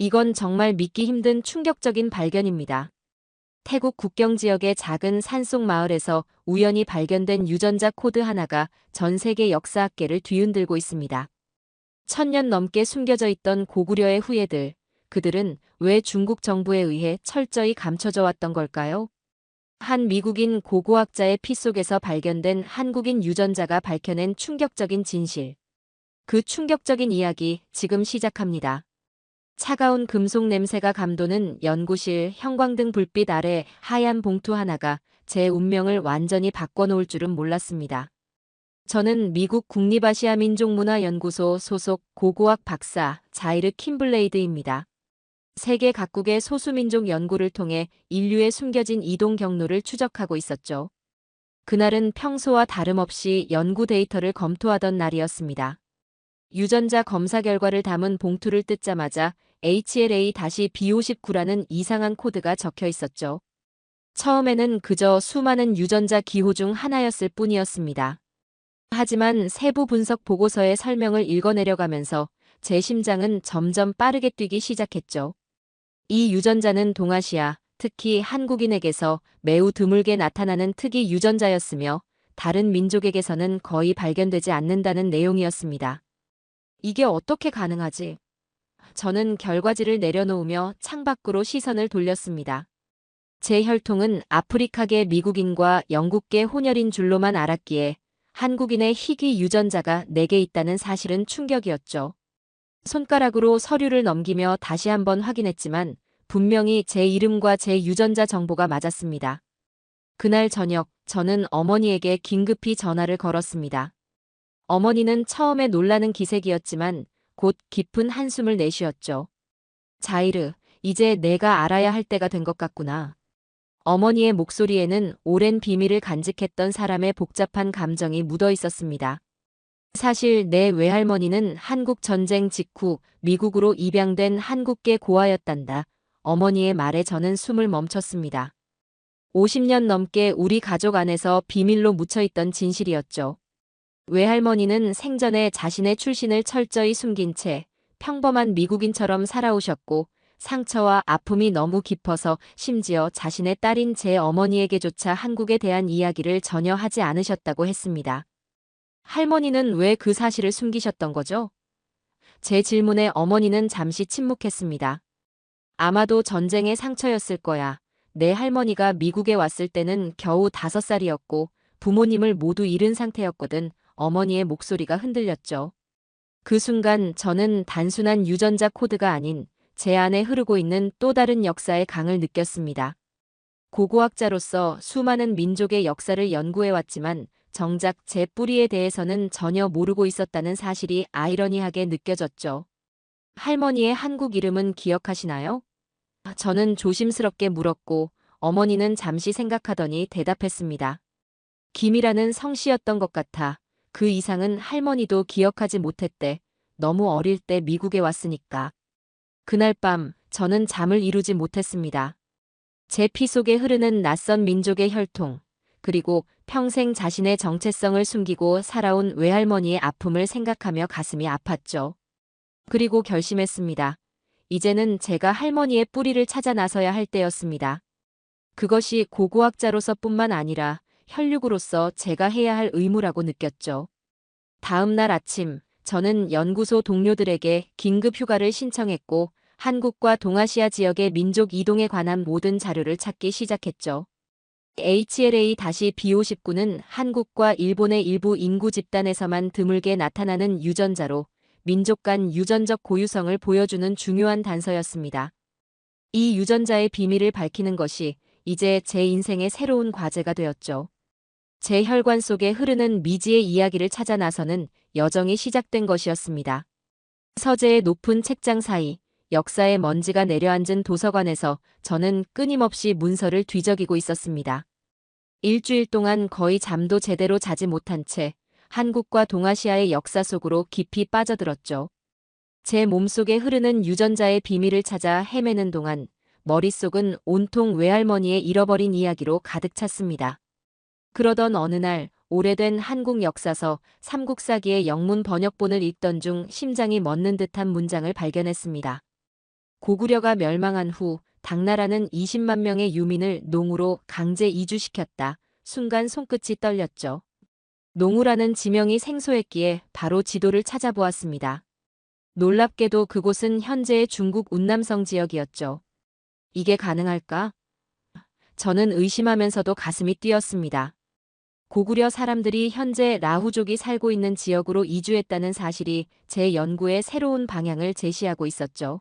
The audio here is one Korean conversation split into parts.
이건 정말 믿기 힘든 충격적인 발견입니다. 태국 국경 지역의 작은 산속 마을에서 우연히 발견된 유전자 코드 하나가 전 세계 역사학계를 뒤흔들고 있습니다. 1000년 넘게 숨겨져 있던 고구려의 후예들, 그들은 왜 중국 정부에 의해 철저히 감춰져 왔던 걸까요? 한 미국인 고고학자의 피 속에서 발견된 한국인 유전자가 밝혀낸 충격적인 진실. 그 충격적인 이야기 지금 시작합니다. 차가운 금속 냄새가 감도는 연구실 형광등 불빛 아래 하얀 봉투 하나가 제 운명을 완전히 바꿔놓을 줄은 몰랐습니다. 저는 미국 국립아시아민족문화연구소 소속 고고학 박사 자이르 킴블레이드입니다. 세계 각국의 소수민족 연구를 통해 인류의 숨겨진 이동 경로를 추적하고 있었죠. 그날은 평소와 다름없이 연구 데이터를 검토하던 날이었습니다. 유전자 검사 결과를 담은 봉투를 뜯자마자 HLA-B59라는 이상한 코드가 적혀 있었죠. 처음에는 그저 수많은 유전자 기호 중 하나였을 뿐이었습니다. 하지만 세부 분석 보고서의 설명을 읽어내려가면서 제 심장은 점점 빠르게 뛰기 시작했죠. 이 유전자는 동아시아, 특히 한국인에게서 매우 드물게 나타나는 특이 유전자였으며 다른 민족에게서는 거의 발견되지 않는다는 내용이었습니다. 이게 어떻게 가능하지? 저는 결과지를 내려놓으며 창밖으로 시선을 돌렸습니다. 제 혈통은 아프리카계 미국인과 영국계 혼혈인 줄로만 알았기에 한국인의 희귀 유전자가 4개 있다는 사실은 충격이었죠. 손가락으로 서류를 넘기며 다시 한번 확인했지만 분명히 제 이름과 제 유전자 정보가 맞았습니다. 그날 저녁 저는 어머니에게 긴급히 전화를 걸었습니다. 어머니는 처음에 놀라는 기색이었지만 곧 깊은 한숨을 내쉬었죠. 자이르, 이제 내가 알아야 할 때가 된 것 같구나. 어머니의 목소리에는 오랜 비밀을 간직했던 사람의 복잡한 감정이 묻어 있었습니다. 사실 내 외할머니는 한국 전쟁 직후 미국으로 입양된 한국계 고아였단다. 어머니의 말에 저는 숨을 멈췄습니다. 50년 넘게 우리 가족 안에서 비밀로 묻혀있던 진실이었죠. 외할머니는 생전에 자신의 출신을 철저히 숨긴 채 평범한 미국인처럼 살아오셨고 상처와 아픔이 너무 깊어서 심지어 자신의 딸인 제 어머니에게조차 한국에 대한 이야기를 전혀 하지 않으셨다고 했습니다. 할머니는 왜 그 사실을 숨기셨던 거죠? 제 질문에 어머니는 잠시 침묵했습니다. 아마도 전쟁의 상처였을 거야. 내 할머니가 미국에 왔을 때는 겨우 5살이었고 부모님을 모두 잃은 상태였거든. 어머니의 목소리가 흔들렸죠. 그 순간 저는 단순한 유전자 코드가 아닌 제 안에 흐르고 있는 또 다른 역사의 강을 느꼈습니다. 고고학자로서 수많은 민족의 역사를 연구해왔지만 정작 제 뿌리에 대해서는 전혀 모르고 있었다는 사실이 아이러니하게 느껴졌죠. 할머니의 한국 이름은 기억하시나요? 저는 조심스럽게 물었고 어머니는 잠시 생각하더니 대답했습니다. 김이라는 성씨였던 것 같아. 그 이상은 할머니도 기억하지 못했대. 너무 어릴 때 미국에 왔으니까. 그날 밤 저는 잠을 이루지 못했습니다. 제 피 속에 흐르는 낯선 민족의 혈통, 그리고 평생 자신의 정체성을 숨기고 살아온 외할머니의 아픔을 생각하며 가슴이 아팠죠. 그리고 결심했습니다. 이제는 제가 할머니의 뿌리를 찾아 나서야 할 때였습니다. 그것이 고고학자로서뿐만 아니라 혈육으로서 제가 해야 할 의무라고 느꼈죠. 다음 날 아침, 저는 연구소 동료들에게 긴급 휴가를 신청했고 한국과 동아시아 지역의 민족 이동에 관한 모든 자료를 찾기 시작했죠. HLA-B59는 한국과 일본의 일부 인구 집단에서만 드물게 나타나는 유전자로 민족 간 유전적 고유성을 보여주는 중요한 단서였습니다. 이 유전자의 비밀을 밝히는 것이 이제 제 인생의 새로운 과제가 되었죠. 제 혈관 속에 흐르는 미지의 이야기를 찾아 나서는 여정이 시작된 것이었습니다. 서재의 높은 책장 사이, 역사의 먼지가 내려앉은 도서관에서 저는 끊임없이 문서를 뒤적이고 있었습니다. 일주일 동안 거의 잠도 제대로 자지 못한 채 한국과 동아시아의 역사 속으로 깊이 빠져들었죠. 제 몸속에 흐르는 유전자의 비밀을 찾아 헤매는 동안 머릿속은 온통 외할머니의 잃어버린 이야기로 가득 찼습니다. 그러던 어느 날 오래된 한국 역사서 삼국사기의 영문 번역본을 읽던 중 심장이 멎는 듯한 문장을 발견했습니다. 고구려가 멸망한 후 당나라는 20만 명의 유민을 농으로 강제 이주시켰다. 순간 손끝이 떨렸죠. 농우라는 지명이 생소했기에 바로 지도를 찾아보았습니다. 놀랍게도 그곳은 현재의 중국 운남성 지역이었죠. 이게 가능할까? 저는 의심하면서도 가슴이 뛰었습니다. 고구려 사람들이 현재 라후족이 살고 있는 지역으로 이주했다는 사실이 제 연구의 새로운 방향을 제시하고 있었죠.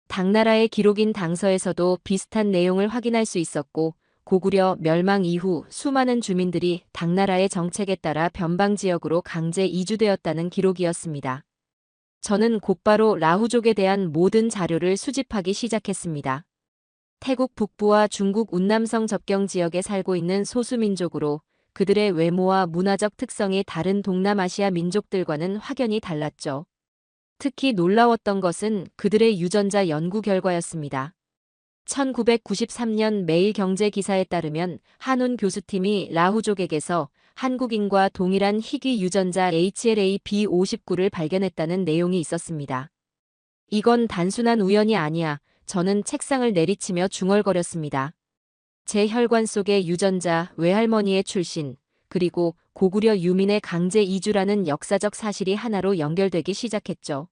당나라의 기록인 당서에서도 비슷한 내용을 확인할 수 있었고, 고구려 멸망 이후 수많은 주민들이 당나라의 정책에 따라 변방 지역으로 강제 이주되었다는 기록이었습니다. 저는 곧바로 라후족에 대한 모든 자료를 수집하기 시작했습니다. 태국 북부와 중국 운남성 접경 지역에 살고 있는 소수민족으로 그들의 외모와 문화적 특성이 다른 동남아시아 민족들과는 확연히 달랐죠. 특히 놀라웠던 것은 그들의 유전자 연구 결과였습니다. 1993년 매일경제 기사에 따르면 한운 교수팀이 라후족에게서 한국인과 동일한 희귀 유전자 HLA-B59를 발견했다는 내용이 있었습니다. 이건 단순한 우연이 아니야. 저는 책상을 내리치며 중얼거렸습니다. 제 혈관 속의 유전자, 외할머니의 출신, 그리고 고구려 유민의 강제 이주라는 역사적 사실이 하나로 연결되기 시작했죠.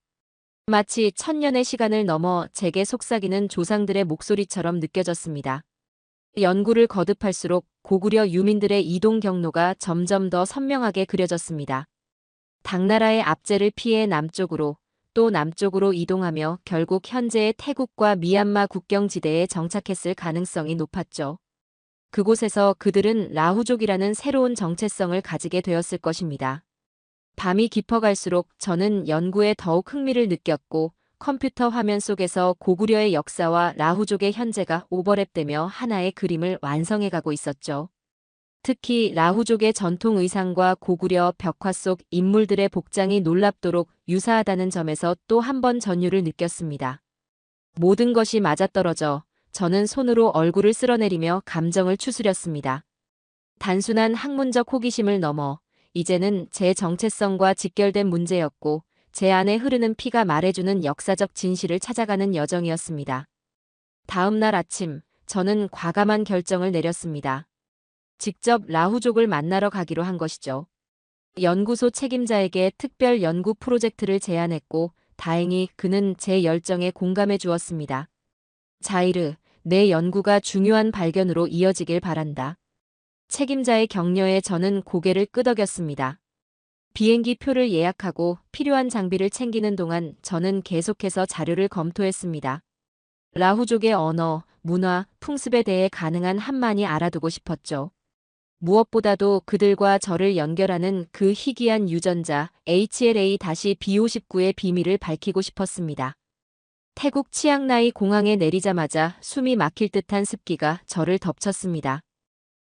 마치 천년의 시간을 넘어 제게 속삭이는 조상들의 목소리처럼 느껴졌습니다. 연구를 거듭할수록 고구려 유민들의 이동 경로가 점점 더 선명하게 그려졌습니다. 당나라의 압제를 피해 남쪽으로, 또 남쪽으로 이동하며 결국 현재의 태국과 미얀마 국경지대에 정착했을 가능성이 높았죠. 그곳에서 그들은 라후족이라는 새로운 정체성을 가지게 되었을 것입니다. 밤이 깊어갈수록 저는 연구에 더욱 흥미를 느꼈고, 컴퓨터 화면 속에서 고구려의 역사와 라후족의 현재가 오버랩되며 하나의 그림을 완성해가고 있었죠. 특히 라후족의 전통 의상과 고구려 벽화 속 인물들의 복장이 놀랍도록 유사하다는 점에서 또 한 번 전율을 느꼈습니다. 모든 것이 맞아떨어져 저는 손으로 얼굴을 쓸어내리며 감정을 추스렸습니다. 단순한 학문적 호기심을 넘어 이제는 제 정체성과 직결된 문제였고, 제 안에 흐르는 피가 말해주는 역사적 진실을 찾아가는 여정이었습니다. 다음 날 아침, 저는 과감한 결정을 내렸습니다. 직접 라후족을 만나러 가기로 한 것이죠. 연구소 책임자에게 특별 연구 프로젝트를 제안했고, 다행히 그는 제 열정에 공감해 주었습니다. 자이르, 내 연구가 중요한 발견으로 이어지길 바란다. 책임자의 격려에 저는 고개를 끄덕였습니다. 비행기 표를 예약하고 필요한 장비를 챙기는 동안 저는 계속해서 자료를 검토했습니다. 라후족의 언어, 문화, 풍습에 대해 가능한 한만이 알아두고 싶었죠. 무엇보다도 그들과 저를 연결하는 그 희귀한 유전자 HLA-B59의 비밀을 밝히고 싶었습니다. 태국 치앙라이 공항에 내리자마자 숨이 막힐 듯한 습기가 저를 덮쳤습니다.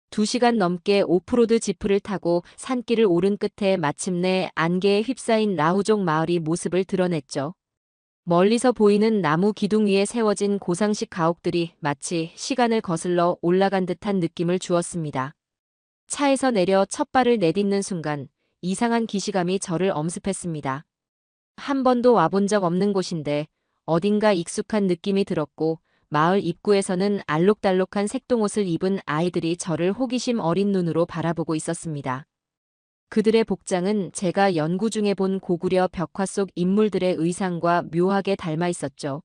2시간 넘게 오프로드 지프를 타고 산길을 오른 끝에 마침내 안개에 휩싸인 라후족 마을이 모습을 드러냈죠. 멀리서 보이는 나무 기둥 위에 세워진 고상식 가옥들이 마치 시간을 거슬러 올라간 듯한 느낌을 주었습니다. 차에서 내려 첫 발을 내딛는 순간 이상한 기시감이 저를 엄습했습니다. 한 번도 와본 적 없는 곳인데 어딘가 익숙한 느낌이 들었고, 마을 입구에서는 알록달록한 색동옷을 입은 아이들이 저를 호기심 어린 눈으로 바라보고 있었습니다. 그들의 복장은 제가 연구 중에 본 고구려 벽화 속 인물들의 의상과 묘하게 닮아 있었죠.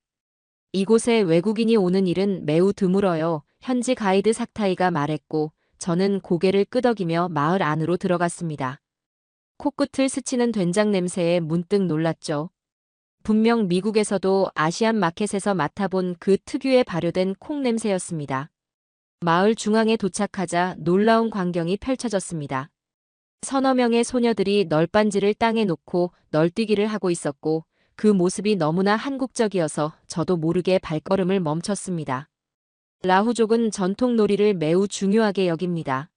이곳에 외국인이 오는 일은 매우 드물어요. 현지 가이드 삭타이가 말했고, 저는 고개를 끄덕이며 마을 안으로 들어갔습니다. 코끝을 스치는 된장 냄새에 문득 놀랐죠. 분명 미국에서도 아시안 마켓에서 맡아본 그 특유의 발효된 콩 냄새였습니다. 마을 중앙에 도착하자 놀라운 광경이 펼쳐졌습니다. 서너 명의 소녀들이 널빤지를 땅에 놓고 널뛰기를 하고 있었고, 그 모습이 너무나 한국적이어서 저도 모르게 발걸음을 멈췄습니다. 라후족은 전통 놀이를 매우 중요하게 여깁니다.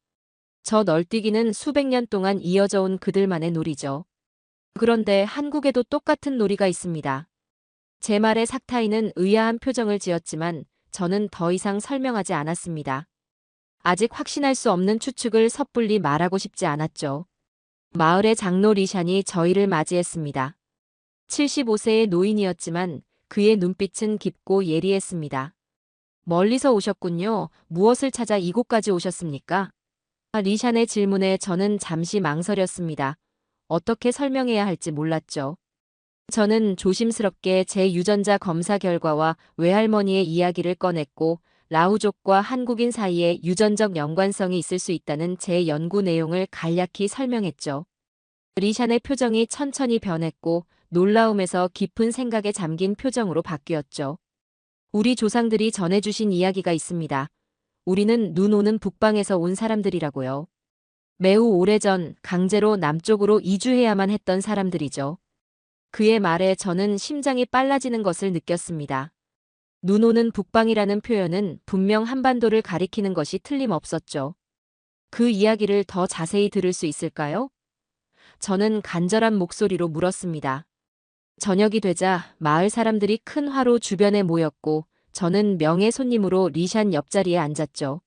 저 널뛰기는 수백 년 동안 이어져 온 그들만의 놀이죠. 그런데 한국에도 똑같은 놀이가 있습니다. 제 말에 삭타이는 의아한 표정을 지었지만 저는 더 이상 설명하지 않았습니다. 아직 확신할 수 없는 추측을 섣불리 말하고 싶지 않았죠. 마을의 장로 리샨이 저희를 맞이했습니다. 75세의 노인이었지만 그의 눈빛은 깊고 예리했습니다. 멀리서 오셨군요. 무엇을 찾아 이곳까지 오셨습니까? 리샨의 질문에 저는 잠시 망설였습니다. 어떻게 설명해야 할지 몰랐죠. 저는 조심스럽게 제 유전자 검사 결과와 외할머니의 이야기를 꺼냈고 라후족과 한국인 사이에 유전적 연관성이 있을 수 있다는 제 연구 내용을 간략히 설명했죠. 리샨의 표정이 천천히 변했고 놀라움에서 깊은 생각에 잠긴 표정으로 바뀌었죠. 우리 조상들이 전해주신 이야기가 있습니다. 우리는 눈 오는 북방에서 온 사람들이라고요. 매우 오래전 강제로 남쪽으로 이주해야만 했던 사람들이죠. 그의 말에 저는 심장이 빨라지는 것을 느꼈습니다. 눈 오는 북방이라는 표현은 분명 한반도를 가리키는 것이 틀림없었죠. 그 이야기를 더 자세히 들을 수 있을까요? 저는 간절한 목소리로 물었습니다. 저녁이 되자 마을 사람들이 큰 화로 주변에 모였고 저는 명예 손님으로 리샨 옆자리에 앉았죠.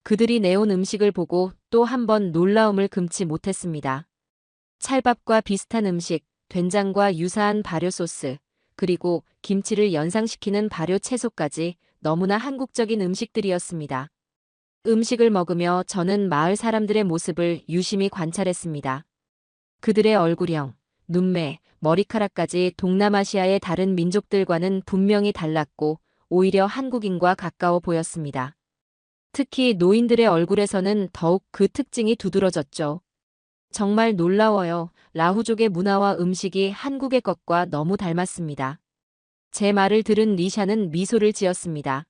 그들이 내온 음식을 보고 또 한 번 놀라움을 금치 못했습니다. 찰밥과 비슷한 음식, 된장과 유사한 발효 소스, 그리고 김치를 연상시키는 발효 채소까지 너무나 한국적인 음식들이었습니다. 음식을 먹으며 저는 마을 사람들의 모습을 유심히 관찰했습니다. 그들의 얼굴형, 눈매, 머리카락까지 동남아시아의 다른 민족들과는 분명히 달랐고 오히려 한국인과 가까워 보였습니다. 특히 노인들의 얼굴에서는 더욱 그 특징이 두드러졌죠. 정말 놀라워요. 라후족의 문화와 음식이 한국의 것과 너무 닮았습니다. 제 말을 들은 리샤는 미소를 지었습니다.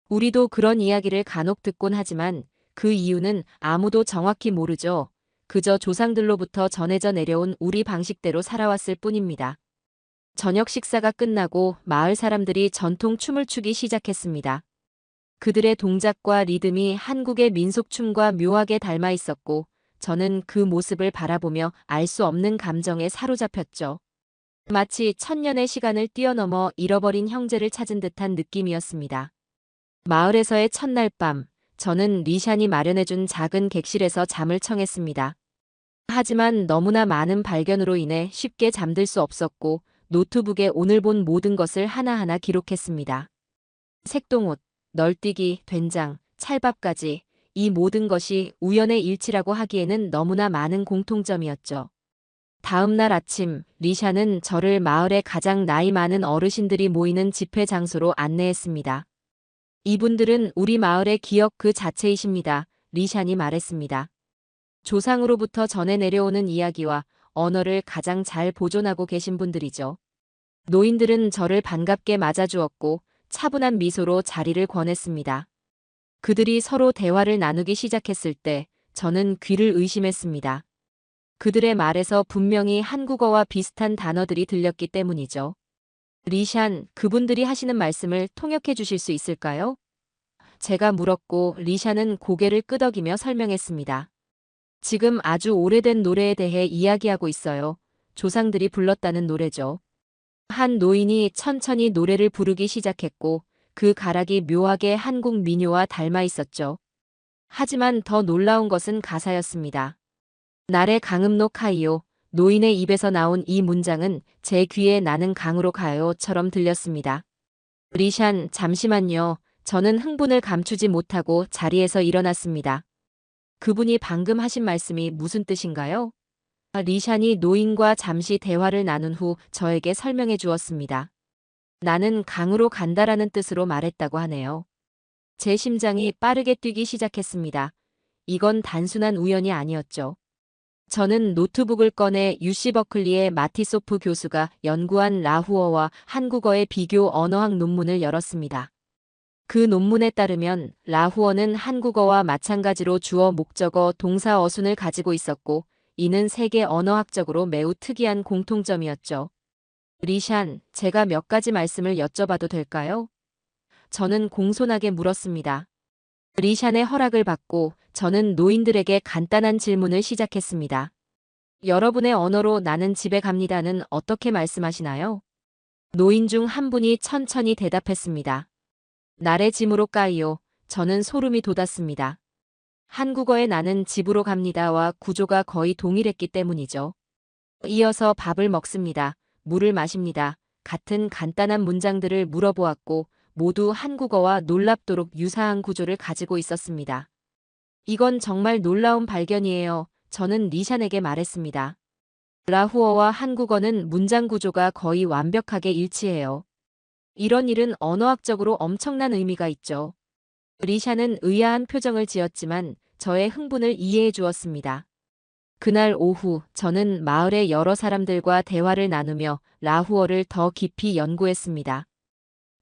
우리도 그런 이야기를 간혹 듣곤 하지만 그 이유는 아무도 정확히 모르죠. 그저 조상들로부터 전해져 내려온 우리 방식대로 살아왔을 뿐입니다. 저녁 식사가 끝나고 마을 사람들이 전통 춤을 추기 시작했습니다. 그들의 동작과 리듬이 한국의 민속춤과 묘하게 닮아 있었고 저는 그 모습을 바라보며 알 수 없는 감정에 사로잡혔죠. 마치 천년의 시간을 뛰어넘어 잃어버린 형제를 찾은 듯한 느낌이었습니다. 마을에서의 첫날 밤, 저는 리샨이 마련해준 작은 객실에서 잠을 청했습니다. 하지만 너무나 많은 발견으로 인해 쉽게 잠들 수 없었고 노트북에 오늘 본 모든 것을 하나하나 기록했습니다. 색동옷, 널뛰기, 된장, 찰밥까지 이 모든 것이 우연의 일치라고 하기에는 너무나 많은 공통점이었죠. 다음 날 아침, 리샤는 저를 마을의 가장 나이 많은 어르신들이 모이는 집회 장소로 안내했습니다. 이분들은 우리 마을의 기억 그 자체이십니다. 리샨이 말했습니다. 조상으로부터 전해 내려오는 이야기와 언어를 가장 잘 보존하고 계신 분들이죠. 노인들은 저를 반갑게 맞아주었고 차분한 미소로 자리를 권했습니다. 그들이 서로 대화를 나누기 시작했을 때 저는 귀를 의심했습니다. 그들의 말에서 분명히 한국어와 비슷한 단어들이 들렸기 때문이죠. 리샨, 그분들이 하시는 말씀을 통역해 주실 수 있을까요? 제가 물었고 리샤는 고개를 끄덕이며 설명했습니다. 지금 아주 오래된 노래에 대해 이야기하고 있어요. 조상들이 불렀다는 노래죠. 한 노인이 천천히 노래를 부르기 시작했고 그 가락이 묘하게 한국 민요와 닮아 있었죠. 하지만 더 놀라운 것은 가사였습니다. 날의 강음로 카이요. 노인의 입에서 나온 이 문장은 제 귀에 나는 강으로 가요처럼 들렸습니다. 리샨, 잠시만요. 저는 흥분을 감추지 못하고 자리에서 일어났습니다. 그분이 방금 하신 말씀이 무슨 뜻인가요? 리샨이 노인과 잠시 대화를 나눈 후 저에게 설명해 주었습니다. 나는 강으로 간다라는 뜻으로 말했다고 하네요. 제 심장이 빠르게 뛰기 시작했습니다. 이건 단순한 우연이 아니었죠. 저는 노트북을 꺼내 UC 버클리의 마티소프 교수가 연구한 라후어와 한국어의 비교 언어학 논문을 열었습니다. 그 논문에 따르면 라후어는 한국어와 마찬가지로 주어 목적어 동사 어순을 가지고 있었고 이는 세계 언어학적으로 매우 특이한 공통점이었죠. 리샨, 제가 몇 가지 말씀을 여쭤봐도 될까요? 저는 공손하게 물었습니다. 리샨의 허락을 받고 저는 노인들에게 간단한 질문을 시작했습니다. 여러분의 언어로 나는 집에 갑니다는 어떻게 말씀하시나요? 노인 중 한 분이 천천히 대답했습니다. 날의 짐으로 까이요. 저는 소름이 돋았습니다. 한국어의 나는 집으로 갑니다와 구조가 거의 동일했기 때문이죠. 이어서 밥을 먹습니다. 물을 마십니다. 같은 간단한 문장들을 물어보았고 모두 한국어와 놀랍도록 유사한 구조를 가지고 있었습니다. 이건 정말 놀라운 발견이에요. 저는 리샨에게 말했습니다. 라후어와 한국어는 문장 구조가 거의 완벽하게 일치해요. 이런 일은 언어학적으로 엄청난 의미가 있죠. 리샨은 의아한 표정을 지었지만 저의 흥분을 이해해 주었습니다. 그날 오후 저는 마을의 여러 사람들과 대화를 나누며 라후어를 더 깊이 연구했습니다.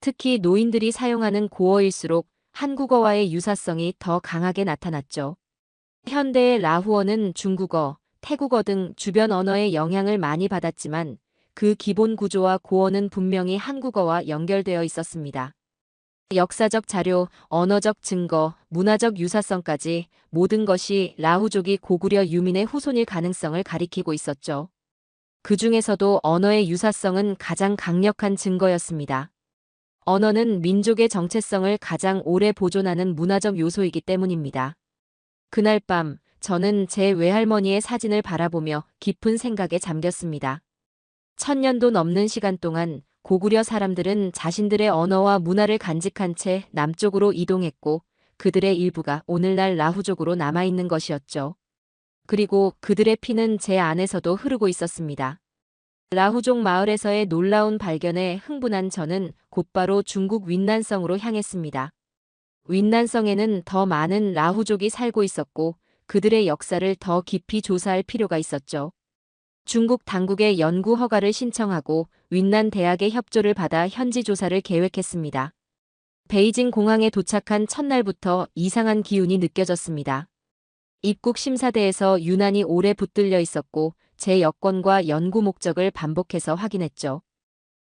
특히 노인들이 사용하는 고어일수록 한국어와의 유사성이 더 강하게 나타났죠. 현대의 라후어는 중국어, 태국어 등 주변 언어의 영향을 많이 받았지만 그 기본 구조와 고어는 분명히 한국어와 연결되어 있었습니다. 역사적 자료, 언어적 증거, 문화적 유사성까지 모든 것이 라후족이 고구려 유민의 후손일 가능성을 가리키고 있었죠. 그 중에서도 언어의 유사성은 가장 강력한 증거였습니다. 언어는 민족의 정체성을 가장 오래 보존하는 문화적 요소이기 때문입니다. 그날 밤 저는 제 외할머니의 사진을 바라보며 깊은 생각에 잠겼습니다. 1000년도 넘는 시간 동안 고구려 사람들은 자신들의 언어와 문화를 간직한 채 남쪽으로 이동했고 그들의 일부가 오늘날 라후족으로 남아있는 것이었죠. 그리고 그들의 피는 제 안에서도 흐르고 있었습니다. 라후족 마을에서의 놀라운 발견에 흥분한 저는 곧바로 중국 윈난성으로 향했습니다. 윈난성에는 더 많은 라후족이 살고 있었고 그들의 역사를 더 깊이 조사할 필요가 있었죠. 중국 당국의 연구 허가를 신청하고 윈난 대학의 협조를 받아 현지 조사를 계획했습니다. 베이징 공항에 도착한 첫날부터 이상한 기운이 느껴졌습니다. 입국 심사대에서 유난히 오래 붙들려 있었고 제 여권과 연구 목적을 반복해서 확인했죠.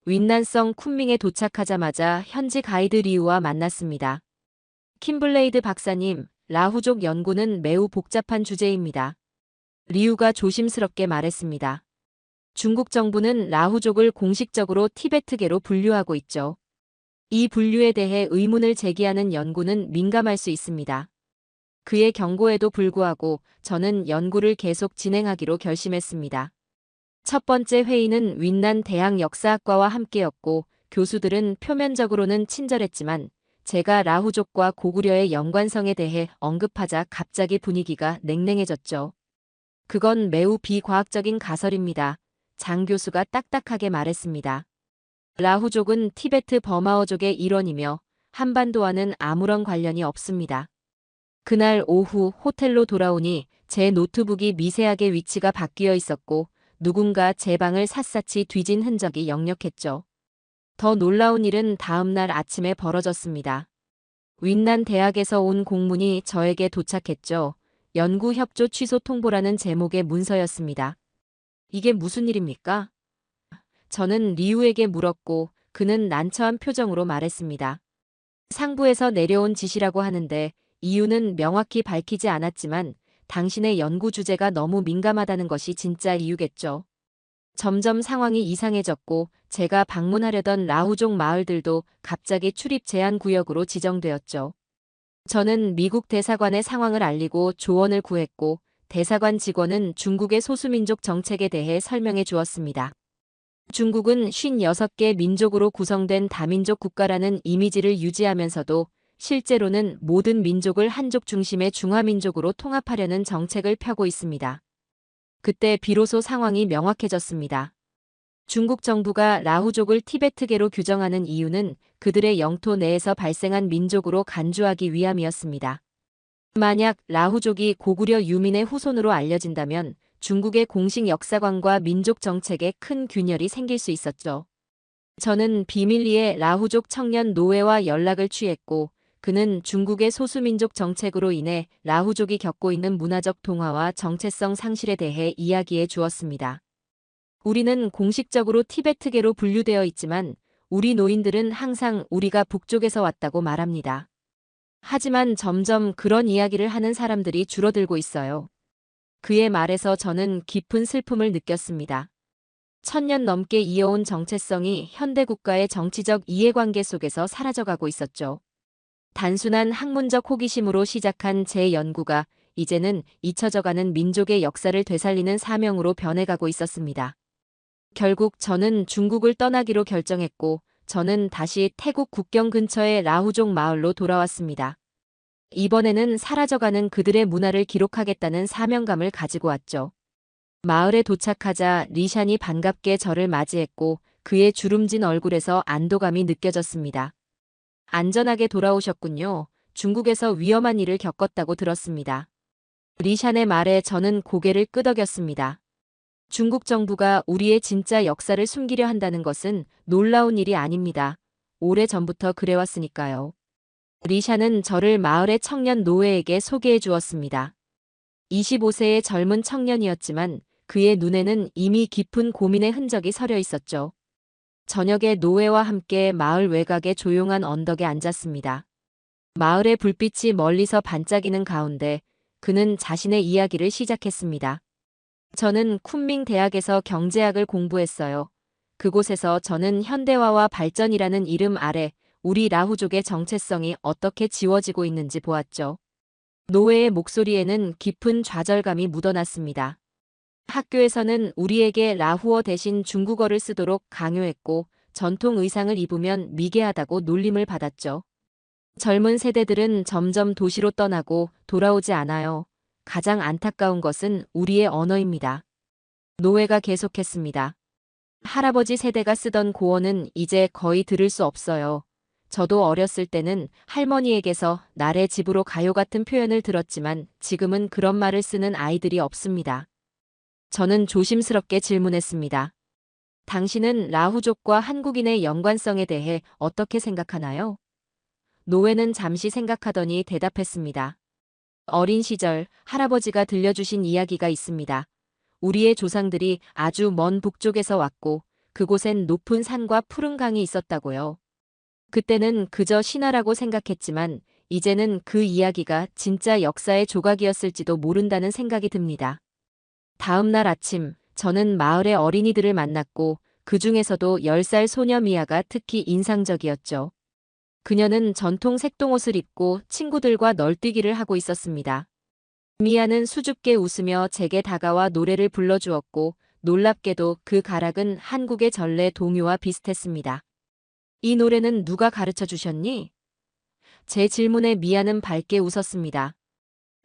윈난성 쿤밍에 도착하자마자 현지 가이드 리우와 만났습니다. 킴블레이드 박사님, 라후족 연구는 매우 복잡한 주제입니다. 리우가 조심스럽게 말했습니다. 중국 정부는 라후족을 공식적으로 티베트계로 분류하고 있죠. 이 분류에 대해 의문을 제기하는 연구는 민감할 수 있습니다. 그의 경고에도 불구하고 저는 연구를 계속 진행하기로 결심했습니다. 첫 번째 회의는 윈난 대학 역사학과와 함께였고 교수들은 표면적으로는 친절했지만 제가 라후족과 고구려의 연관성에 대해 언급하자 갑자기 분위기가 냉랭해졌죠. 그건 매우 비과학적인 가설입니다. 장 교수가 딱딱하게 말했습니다. 라후족은 티베트 버마어족의 일원이며 한반도와는 아무런 관련이 없습니다. 그날 오후 호텔로 돌아오니 제 노트북이 미세하게 위치가 바뀌어 있었고 누군가 제 방을 샅샅이 뒤진 흔적이 역력했죠. 더 놀라운 일은 다음 날 아침에 벌어졌습니다. 윈난 대학에서 온 공문이 저에게 도착했죠. 연구 협조 취소 통보라는 제목의 문서였습니다. 이게 무슨 일입니까? 저는 리우에게 물었고 그는 난처한 표정으로 말했습니다. 상부에서 내려온 지시라고 하는데 이유는 명확히 밝히지 않았지만 당신의 연구 주제가 너무 민감하다는 것이 진짜 이유겠죠. 점점 상황이 이상해졌고 제가 방문하려던 라후족 마을들도 갑자기 출입 제한 구역으로 지정되었죠. 저는 미국 대사관에 상황을 알리고 조언을 구했고 대사관 직원은 중국의 소수민족 정책에 대해 설명해 주었습니다. 중국은 56개 민족으로 구성된 다민족 국가라는 이미지를 유지하면서도 실제로는 모든 민족을 한족 중심의 중화민족으로 통합하려는 정책을 펴고 있습니다. 그때 비로소 상황이 명확해졌습니다. 중국 정부가 라후족을 티베트계로 규정하는 이유는 그들의 영토 내에서 발생한 민족으로 간주하기 위함이었습니다. 만약 라후족이 고구려 유민의 후손으로 알려진다면 중국의 공식 역사관과 민족 정책에 큰 균열이 생길 수 있었죠. 저는 비밀리에 라후족 청년 노회와 연락을 취했고 그는 중국의 소수민족 정책으로 인해 라후족이 겪고 있는 문화적 동화와 정체성 상실에 대해 이야기해 주었습니다. 우리는 공식적으로 티베트계로 분류되어 있지만 우리 노인들은 항상 우리가 북쪽에서 왔다고 말합니다. 하지만 점점 그런 이야기를 하는 사람들이 줄어들고 있어요. 그의 말에서 저는 깊은 슬픔을 느꼈습니다. 1000년 넘게 이어온 정체성이 현대 국가의 정치적 이해관계 속에서 사라져가고 있었죠. 단순한 학문적 호기심으로 시작한 제 연구가 이제는 잊혀져가는 민족의 역사를 되살리는 사명으로 변해가고 있었습니다. 결국 저는 중국을 떠나기로 결정했고 저는 다시 태국 국경 근처의 라후족 마을로 돌아왔습니다. 이번에는 사라져가는 그들의 문화를 기록하겠다는 사명감을 가지고 왔죠. 마을에 도착하자 리샨이 반갑게 저를 맞이했고 그의 주름진 얼굴에서 안도감이 느껴졌습니다. 안전하게 돌아오셨군요. 중국에서 위험한 일을 겪었다고 들었습니다. 리샨의 말에 저는 고개를 끄덕였습니다. 중국 정부가 우리의 진짜 역사를 숨기려 한다는 것은 놀라운 일이 아닙니다. 오래전부터 그래왔으니까요. 리샤는 저를 마을의 청년 노예에게 소개해 주었습니다. 25세의 젊은 청년이었지만 그의 눈에는 이미 깊은 고민의 흔적이 서려 있었죠. 저녁에 노예와 함께 마을 외곽의 조용한 언덕에 앉았습니다. 마을의 불빛이 멀리서 반짝이는 가운데 그는 자신의 이야기를 시작했습니다. 저는 쿤밍 대학에서 경제학을 공부했어요. 그곳에서 저는 현대화와 발전이라는 이름 아래 우리 라후족의 정체성이 어떻게 지워지고 있는지 보았죠. 노예의 목소리에는 깊은 좌절감이 묻어났습니다. 학교에서는 우리에게 라후어 대신 중국어를 쓰도록 강요했고 전통 의상을 입으면 미개하다고 놀림을 받았죠. 젊은 세대들은 점점 도시로 떠나고 돌아오지 않아요. 가장 안타까운 것은 우리의 언어입니다. 노예가 계속했습니다. 할아버지 세대가 쓰던 고어는 이제 거의 들을 수 없어요. 저도 어렸을 때는 할머니에게서 나래 집으로 가요 같은 표현을 들었지만 지금은 그런 말을 쓰는 아이들이 없습니다. 저는 조심스럽게 질문했습니다. 당신은 라후족과 한국인의 연관성에 대해 어떻게 생각하나요? 노예는 잠시 생각하더니 대답했습니다. 어린 시절 할아버지가 들려주신 이야기가 있습니다. 우리의 조상들이 아주 먼 북쪽에서 왔고 그곳엔 높은 산과 푸른 강이 있었다고요. 그때는 그저 신화라고 생각했지만 이제는 그 이야기가 진짜 역사의 조각이었을지도 모른다는 생각이 듭니다. 다음 날 아침 저는 마을의 어린이들을 만났고 그 중에서도 10살 소녀 미아가 특히 인상적이었죠. 그녀는 전통 색동옷을 입고 친구들과 널뛰기를 하고 있었습니다. 미아는 수줍게 웃으며 제게 다가와 노래를 불러주었고 놀랍게도 그 가락은 한국의 전래 동요와 비슷했습니다. 이 노래는 누가 가르쳐 주셨니? 제 질문에 미아는 밝게 웃었습니다.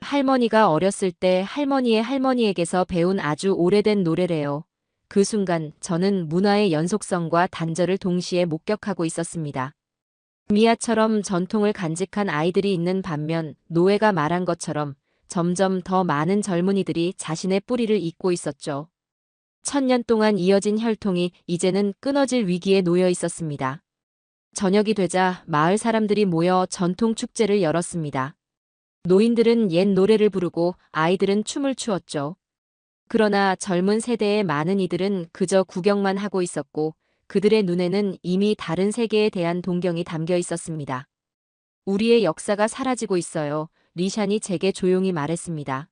할머니가 어렸을 때 할머니의 할머니에게서 배운 아주 오래된 노래래요. 그 순간 저는 문화의 연속성과 단절을 동시에 목격하고 있었습니다. 미아처럼 전통을 간직한 아이들이 있는 반면 노예가 말한 것처럼 점점 더 많은 젊은이들이 자신의 뿌리를 잊고 있었죠. 1000년 동안 이어진 혈통이 이제는 끊어질 위기에 놓여 있었습니다. 저녁이 되자 마을 사람들이 모여 전통 축제를 열었습니다. 노인들은 옛 노래를 부르고 아이들은 춤을 추었죠. 그러나 젊은 세대의 많은 이들은 그저 구경만 하고 있었고 그들의 눈에는 이미 다른 세계에 대한 동경이 담겨 있었습니다. 우리의 역사가 사라지고 있어요. 리샨이 제게 조용히 말했습니다.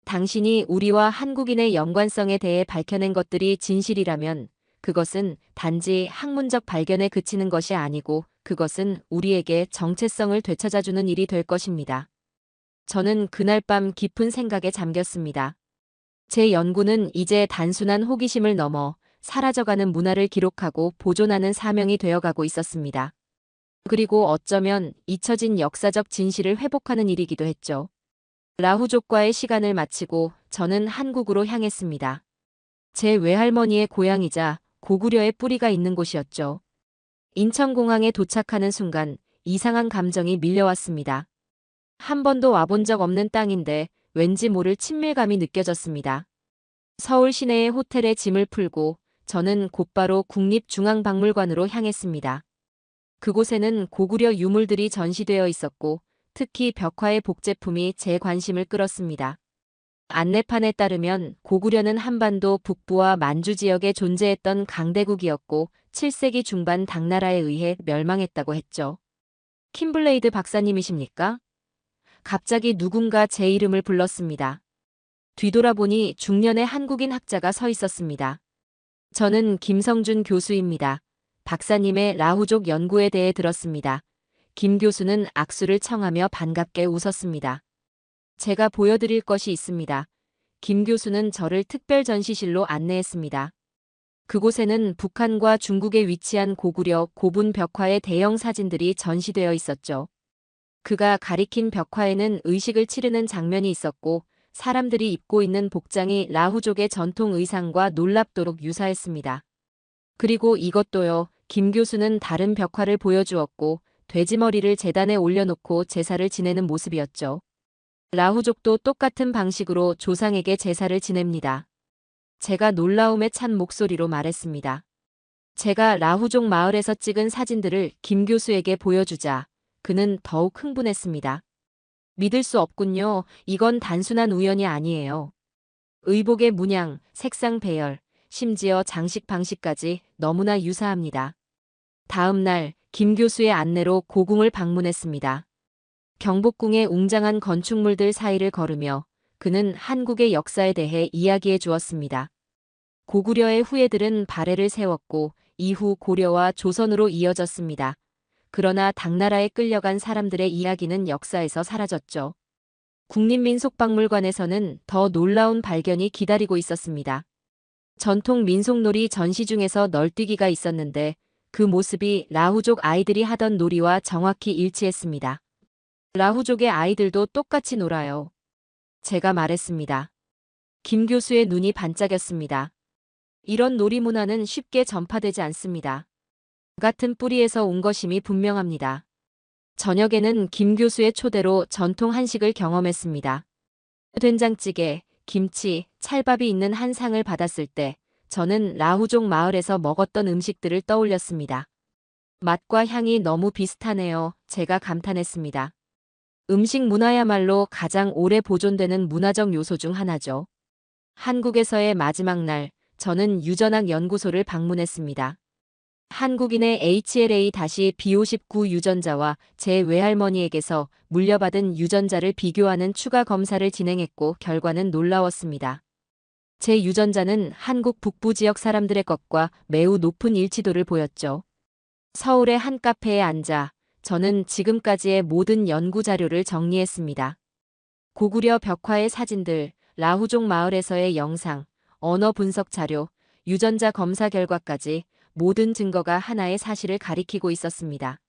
당신이 우리와 한국인의 연관성에 대해 밝혀낸 것들이 진실이라면 그것은 단지 학문적 발견에 그치는 것이 아니고 그것은 우리에게 정체성을 되찾아주는 일이 될 것입니다. 저는 그날 밤 깊은 생각에 잠겼습니다. 제 연구는 이제 단순한 호기심을 넘어 사라져가는 문화를 기록하고 보존하는 사명이 되어가고 있었습니다. 그리고 어쩌면 잊혀진 역사적 진실을 회복하는 일이기도 했죠. 라후족과의 시간을 마치고 저는 한국으로 향했습니다. 제 외할머니의 고향이자 고구려의 뿌리가 있는 곳이었죠. 인천공항에 도착하는 순간 이상한 감정이 밀려왔습니다. 한 번도 와본 적 없는 땅인데 왠지 모를 친밀감이 느껴졌습니다. 서울 시내의 호텔에 짐을 풀고 저는 곧바로 국립중앙박물관으로 향했습니다. 그곳에는 고구려 유물들이 전시되어 있었고 특히 벽화의 복제품이 제 관심을 끌었습니다. 안내판에 따르면 고구려는 한반도 북부와 만주 지역에 존재했던 강대국이었고 7세기 중반 당나라에 의해 멸망했다고 했죠. 킴블레이드 박사님이십니까? 갑자기 누군가 제 이름을 불렀습니다. 뒤돌아보니 중년의 한국인 학자가 서 있었습니다. 저는 김성준 교수입니다. 박사님의 라후족 연구에 대해 들었습니다. 김 교수는 악수를 청하며 반갑게 웃었습니다. 제가 보여드릴 것이 있습니다. 김 교수는 저를 특별 전시실로 안내했습니다. 그곳에는 북한과 중국에 위치한 고구려 고분 벽화의 대형 사진들이 전시되어 있었죠. 그가 가리킨 벽화에는 의식을 치르는 장면이 있었고 사람들이 입고 있는 복장이 라후족의 전통 의상과 놀랍도록 유사했습니다. 그리고 이것도요. 김 교수는 다른 벽화를 보여주었고 돼지머리를 제단에 올려놓고 제사를 지내는 모습이었죠. 라후족도 똑같은 방식으로 조상에게 제사를 지냅니다. 제가 놀라움에 찬 목소리로 말했습니다. 제가 라후족 마을에서 찍은 사진들을 김 교수에게 보여주자 그는 더욱 흥분했습니다. 믿을 수 없군요. 이건 단순한 우연이 아니에요. 의복의 문양, 색상 배열, 심지어 장식 방식까지 너무나 유사합니다. 다음 날 김 교수의 안내로 고궁을 방문했습니다. 경복궁의 웅장한 건축물들 사이를 걸으며 그는 한국의 역사에 대해 이야기해 주었습니다. 고구려의 후예들은 발해를 세웠고 이후 고려와 조선으로 이어졌습니다. 그러나 당나라에 끌려간 사람들의 이야기는 역사에서 사라졌죠. 국립민속박물관에서는 더 놀라운 발견이 기다리고 있었습니다. 전통 민속놀이 전시 중에서 널뛰기가 있었는데 그 모습이 라후족 아이들이 하던 놀이와 정확히 일치했습니다. 라후족의 아이들도 똑같이 놀아요. 제가 말했습니다. 김 교수의 눈이 반짝였습니다. 이런 놀이 문화는 쉽게 전파되지 않습니다. 같은 뿌리에서 온 것임이 분명합니다. 저녁에는 김 교수의 초대로 전통 한식을 경험했습니다. 된장찌개, 김치, 찰밥이 있는 한 상을 받았을 때 저는 라후족 마을에서 먹었던 음식들을 떠올렸습니다. 맛과 향이 너무 비슷하네요. 제가 감탄했습니다. 음식 문화야말로 가장 오래 보존되는 문화적 요소 중 하나죠. 한국에서의 마지막 날, 저는 유전학 연구소를 방문했습니다. 한국인의 HLA-B59 유전자와 제 외할머니에게서 물려받은 유전자를 비교하는 추가 검사를 진행했고 결과는 놀라웠습니다. 제 유전자는 한국 북부 지역 사람들의 것과 매우 높은 일치도를 보였죠. 서울의 한 카페에 앉아 저는 지금까지의 모든 연구 자료를 정리했습니다. 고구려 벽화의 사진들, 라후족 마을에서의 영상, 언어 분석 자료, 유전자 검사 결과까지 모든 증거가 하나의 사실을 가리키고 있었습니다.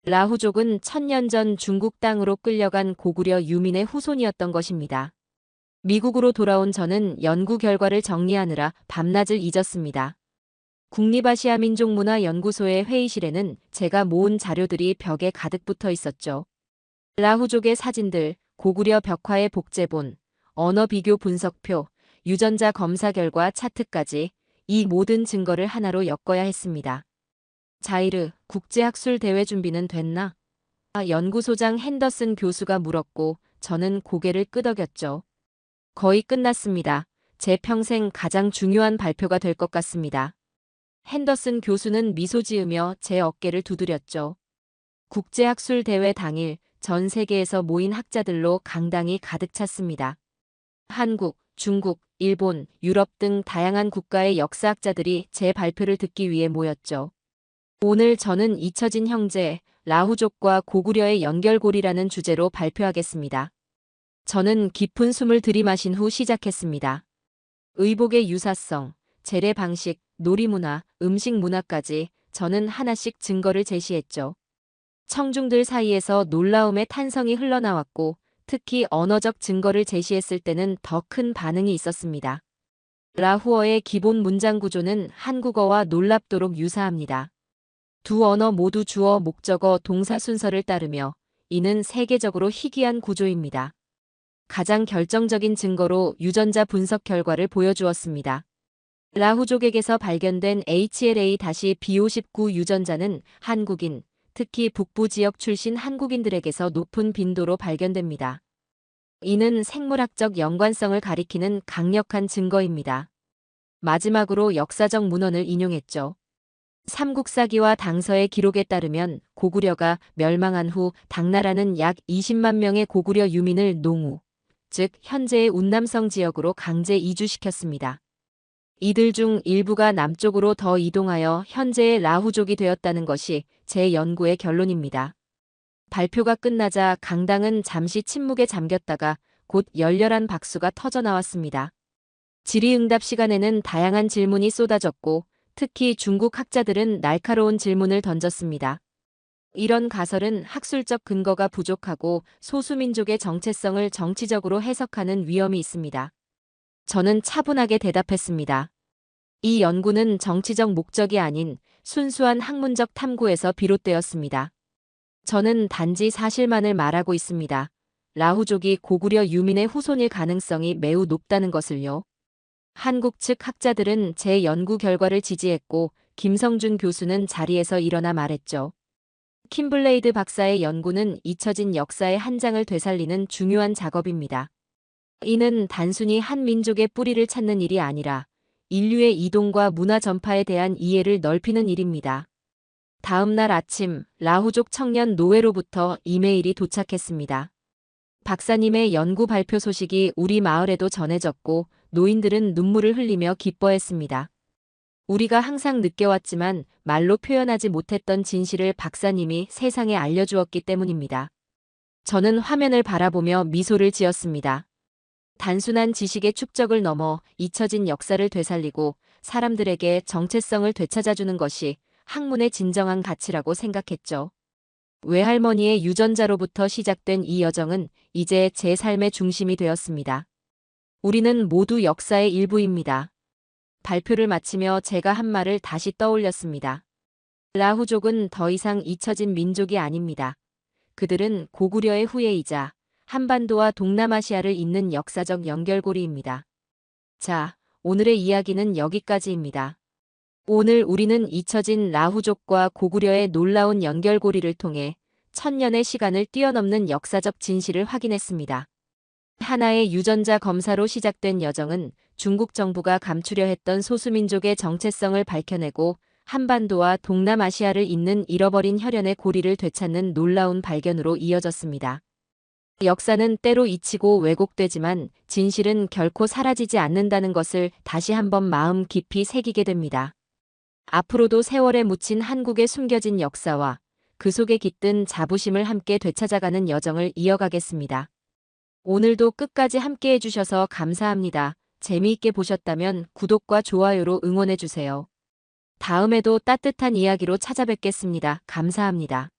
라후족은 1000년 전 중국 땅으로 끌려간 고구려 유민의 후손이었던 것입니다. 미국으로 돌아온 저는 연구 결과를 정리하느라 밤낮을 잊었습니다. 국립아시아민족문화연구소의 회의실에는 제가 모은 자료들이 벽에 가득 붙어 있었죠. 라후족의 사진들, 고구려 벽화의 복제본, 언어 비교 분석표, 유전자 검사 결과 차트까지 이 모든 증거를 하나로 엮어야 했습니다. 자이르, 국제학술 대회 준비는 됐나? 연구소장 핸더슨 교수가 물었고 저는 고개를 끄덕였죠. 거의 끝났습니다. 제 평생 가장 중요한 발표가 될 것 같습니다. 핸더슨 교수는 미소 지으며 제 어깨를 두드렸죠. 국제학술 대회 당일 전 세계에서 모인 학자들로 강당이 가득 찼습니다. 한국, 중국, 일본, 유럽 등 다양한 국가의 역사학자들이 제 발표를 듣기 위해 모였죠. 오늘 저는 잊혀진 형제, 라후족과 고구려의 연결고리라는 주제로 발표하겠습니다. 저는 깊은 숨을 들이마신 후 시작했습니다. 의복의 유사성, 재래 방식, 놀이문화, 음식 문화까지 저는 하나씩 증거를 제시했죠. 청중들 사이에서 놀라움의 탄성이 흘러나왔고 특히 언어적 증거를 제시했을 때는 더 큰 반응이 있었습니다. 라후어의 기본 문장 구조는 한국어와 놀랍도록 유사합니다. 두 언어 모두 주어, 목적어, 동사 순서를 따르며 이는 세계적으로 희귀한 구조입니다. 가장 결정적인 증거로 유전자 분석 결과를 보여주었습니다. 라후족에게서 발견된 HLA-B59 유전자는 한국인, 특히 북부 지역 출신 한국인들에게서 높은 빈도로 발견됩니다. 이는 생물학적 연관성을 가리키는 강력한 증거입니다. 마지막으로 역사적 문헌을 인용했죠. 삼국사기와 당서의 기록에 따르면 고구려가 멸망한 후 당나라는 약 20만 명의 고구려 유민을 농우, 즉 현재의 운남성 지역으로 강제 이주시켰습니다. 이들 중 일부가 남쪽으로 더 이동하여 현재의 라후족이 되었다는 것이 제 연구의 결론입니다. 발표가 끝나자 강당은 잠시 침묵에 잠겼다가 곧 열렬한 박수가 터져 나왔습니다. 질의응답 시간에는 다양한 질문이 쏟아졌고 특히 중국 학자들은 날카로운 질문을 던졌습니다. 이런 가설은 학술적 근거가 부족하고 소수민족의 정체성을 정치적으로 해석하는 위험이 있습니다. 저는 차분하게 대답했습니다. 이 연구는 정치적 목적이 아닌 순수한 학문적 탐구에서 비롯되었습니다. 저는 단지 사실만을 말하고 있습니다. 라후족이 고구려 유민의 후손일 가능성이 매우 높다는 것을요. 한국 측 학자들은 제 연구 결과를 지지했고 김성준 교수는 자리에서 일어나 말했죠. 킴블레이드 박사의 연구는 잊혀진 역사의 한 장을 되살리는 중요한 작업입니다. 이는 단순히 한 민족의 뿌리를 찾는 일이 아니라 인류의 이동과 문화 전파에 대한 이해를 넓히는 일입니다. 다음 날 아침 라후족 청년 노회로부터 이메일이 도착했습니다. 박사님의 연구 발표 소식이 우리 마을에도 전해졌고 노인들은 눈물을 흘리며 기뻐했습니다. 우리가 항상 느껴왔지만 말로 표현하지 못했던 진실을 박사님이 세상에 알려주었기 때문입니다. 저는 화면을 바라보며 미소를 지었습니다. 단순한 지식의 축적을 넘어 잊혀진 역사를 되살리고 사람들에게 정체성을 되찾아주는 것이 학문의 진정한 가치라고 생각했죠. 외할머니의 유전자로부터 시작된 이 여정은 이제 제 삶의 중심이 되었습니다. 우리는 모두 역사의 일부입니다. 발표를 마치며 제가 한 말을 다시 떠올렸습니다. 라후족은 더 이상 잊혀진 민족이 아닙니다. 그들은 고구려의 후예이자 한반도와 동남아시아를 잇는 역사적 연결고리입니다. 자, 오늘의 이야기는 여기까지입니다. 오늘 우리는 잊혀진 라후족과 고구려의 놀라운 연결고리를 통해 천년의 시간을 뛰어넘는 역사적 진실을 확인했습니다. 하나의 유전자 검사로 시작된 여정은 중국 정부가 감추려 했던 소수민족의 정체성을 밝혀내고 한반도와 동남아시아를 잇는 잃어버린 혈연의 고리를 되찾는 놀라운 발견으로 이어졌습니다. 역사는 때로 잊히고 왜곡되지만 진실은 결코 사라지지 않는다는 것을 다시 한번 마음 깊이 새기게 됩니다. 앞으로도 세월에 묻힌 한국의 숨겨진 역사와 그 속에 깃든 자부심을 함께 되찾아가는 여정을 이어가겠습니다. 오늘도 끝까지 함께 해주셔서 감사합니다. 재미있게 보셨다면 구독과 좋아요로 응원해주세요. 다음에도 따뜻한 이야기로 찾아뵙겠습니다. 감사합니다.